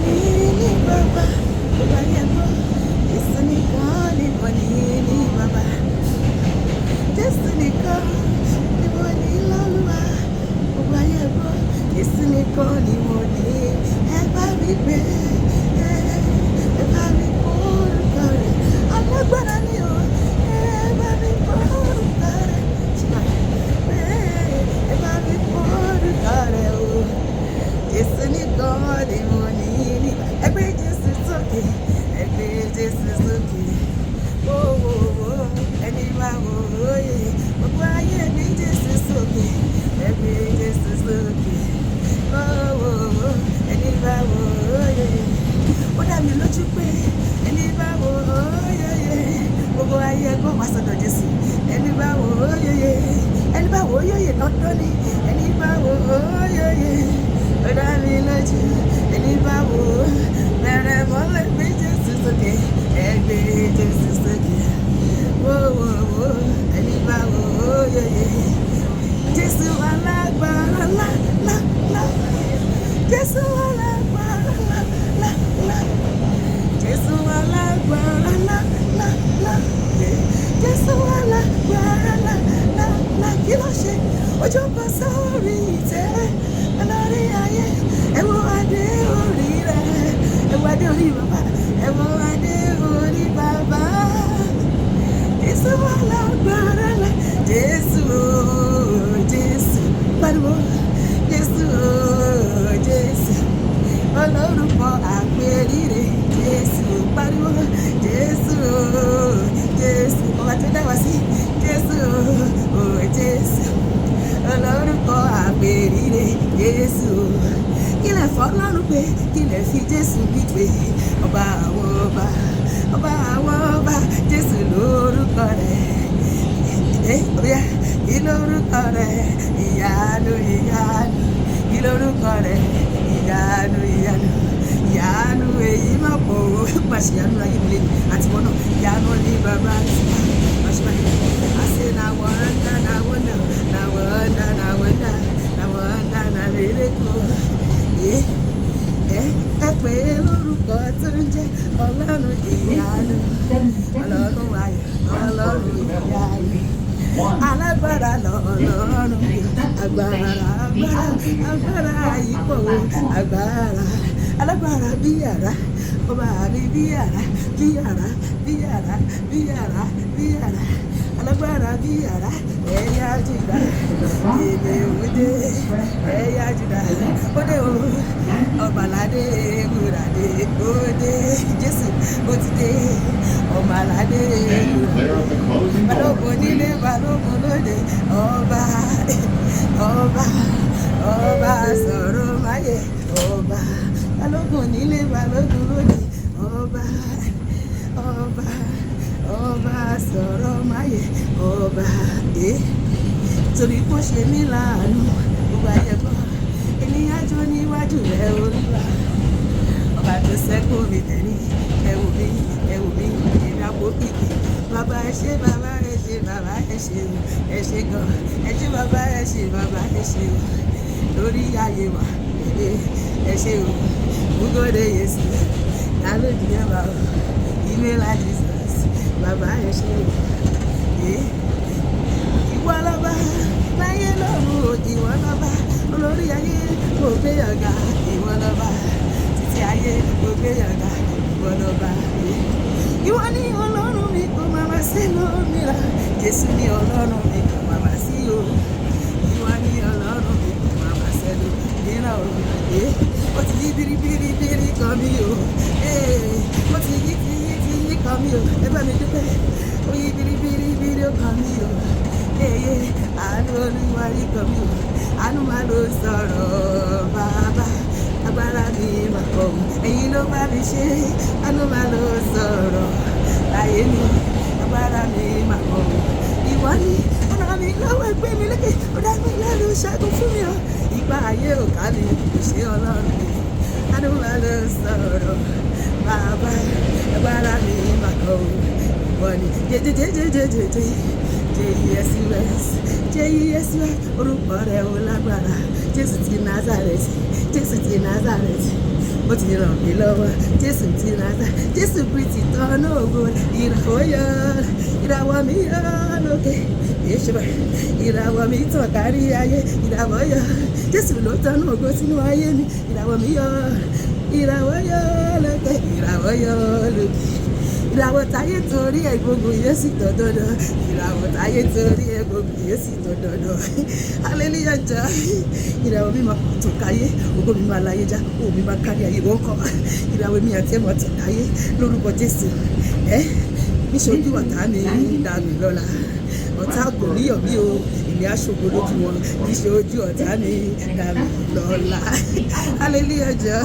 ní ní bàbá, gbogbo ayé gbọ́. Jésù nìkan ni mo ní ní bàbá. Jésù nìkan ni mo ní lọ́lúwa, gbogbo ayé gbọ́. Jésù nìkan ni mo ní. Ẹ bá mi gbé, ẹ bá mi kó orúkọ rẹ̀. Alágbára ni o, ẹ bá mi kó orúkọ rẹ̀. Ẹ bá mi kó orúkọ rẹ̀ o. Jésù nìkan ni mo ní. Ẹ gbé Jésù sókè, ẹ gbé Jésù sókè. Ẹni bá wò ó yẹ, gbogbo ayé gbé Jésù sókè, ẹ gbé Jésù sókè. Ẹni bá wò ó yẹ, ó dá mi lójú pé ẹni bá wò ó yẹ, gbogbo ayé gbọ́ wá sọ́dọ̀ Jésù. Ẹni bá wò ó yẹ, ẹni bá wò ó yẹ lọ́dọ́ ni. Ẹni bá wò ó yẹ, ó dá mi lójú. Ẹni bá wò ó bẹ̀rẹ̀ mọ́lẹ̀ gbé Jésù sókè, ẹ gbé Jésù sókè. Ẹni bá wò ó yẹ, Jésù alágbára lá. Jésù alágbára lá. Jésù alágbára lá. Jésù alágbára lá. Kí ló ṣe? Ojú kan sórí ìtẹ́ olórí ayé. Ẹ wo adé orí rẹ̀, ẹ wo adé orí bàbá, ẹ wo adé orí bàbá. Jésù alágbára lá. Jésù Jésù pariwo. Jésù Jésù olórúkọ àpèrire. Jésù pariwo. Jésù Jésù ọba tó dá wa sí. Jésù Jésù olórúkọ àpèrire. Jésù kí lè fọ́ lọ́rùn pé, kí lè fi Jésù wí pé ọba àwọn ọba, ọba àwọn ọba. Jésù lórúkọ rẹ̀. Oya, kí lórúkọ rẹ̀? Ìyanu ìyanu. Kí lórúkọ rẹ̀? Ìyanu ìyanu. Ìyanu èyí má pọ̀ o. Pàṣẹ ìyanu ayé mi lẹ́nu àti wọn náà. Ìyanu ní bàbá àti pàṣẹ báyìí. Àṣẹ náà wọ́ndà náà wọ́ndà náà wọ́ndà náà wọ́ndà náà wọ́ndà náà mẹ́rẹ́kọ̀. Ẹ pè é lórúkọ tó ń jẹ́ Ọlọ́run ìyanu. Ọlọ́run ayọ̀, Ọlọ́run ìyanu. Alágbára lọ́lọ́run, agbára ipò, agbára alágbára bí àrá, ọba mi bí àrá, alágbára bí àrá. Ẹ̀yà Júdà, èdè òde, ẹ̀yà Júdà, òde o, ọbaládé ewúradé, òde Jésù ó ti dé, ọbaládé ewúradé, balógun nílé balógun lóde, ọba sọ̀rọ̀ máyé, ọba balógun nílé balógun lóde, ọba sọ̀rọ̀ máyé, ọba torí kó ṣe mí láàánú, gbogbo ayé gbọ́ ènìyàn jó níwájú rẹ̀ Olúwa, ọba tó sẹ́kù mi tẹ̀lé. Ẹ wò mí, èmi àpò kìkì. Bàbá ẹ ṣé, bàbá ẹ ṣé, bàbá ẹ ṣé, ẹ ṣé gan. Ẹ ṣé bàbá ẹ ṣé, bàbá ẹ ṣé lórí ayé wa. Ẹ ṣé o, gbogbo Jésù náà ló di ẹ bá o. Ìmẹ́lá Jesus, bàbá ẹ ṣé o. Ìwọ lọ́ba láyé lọ́run, ìwọ lọ́ba olórí ayé, kò gbé ọ̀gá. Ìwọ lọ́ba títí ayé, kò gbé ọ̀gá. Ìwọ lọ́ba. Ìwọ ni Ọlọ́run mi, kò máa wá sí lómìnira. Jésù ni Ọlọ́run mi, kò máa wá sí o. Ìwọ ni Ọlọ́run mi, kò máa wá sí lómìnira o. Ó ti yí biribiri kan mi o. Ó ti yí kan mi o. Ẹ bá mi dúpẹ́. Ó yí biribiri kan mi o. Àánú Olúwa rí kan mi o. Àánú máa ló sọ̀rọ̀ bàbá. Agbára mi mà kọ̀, ẹ̀yin ló bá mi ṣe. Àánú máa ló sọ̀rọ̀ láyé mi. Agbára mi mà kọ̀. Ìwọ ni ọ̀nà mi lọ́wọ́ ẹgbẹ́ mi lékè. Ó dá mi lẹ́nu ṣẹ́gun fún mi o. Ìgbà ayé ò ká mi, kò ṣe Ọlọ́run mi. Àánú máa ló sọ̀rọ̀ bàbá. Agbára mi mà kọ̀. Ìwọ ni J-E-S-U-S, orúkọ rẹ̀ ò lágbára. Jésù ti Nazareth, ó ti ràn mí lọ́wọ́ Jésù ti rà sá Jésù Kristi tọ́nà ògo ìràwọ̀ yọ ìràwọ̀ mi yọ lókè èṣùbà ìràwọ̀ mi tàn kárí ayé ìràwọ̀ yọ Jésù ló tọ́nà ògo sínú ayé mi ìràwọ̀ mi yọ lókè ìràwọ̀ yọ lókè ìràwọ̀ táyé torí ẹ̀ gbogbo yẹn sì tọ̀dọ̀dọ̀ ìràwọ̀ táyé torí ẹ̀ gbogbo yẹn sì tọ̀dọ̀dọ̀ hallelujah jà ìràwọ̀ mi máa tàn káyé ògo mi máa láyé já òun mi máa kárí ayé wọ́n kọ́ ìràwọ̀ mi àti ẹ̀ máa tàn káyé lórúkọ Jésù níṣojú ọ̀tá mi dá mi lọ́la ọ̀tá kò níyọ̀ mí o èmi aṣogo lójú wọn níṣojú ọ̀tá mi dá mi lọ́la hallelujah jà.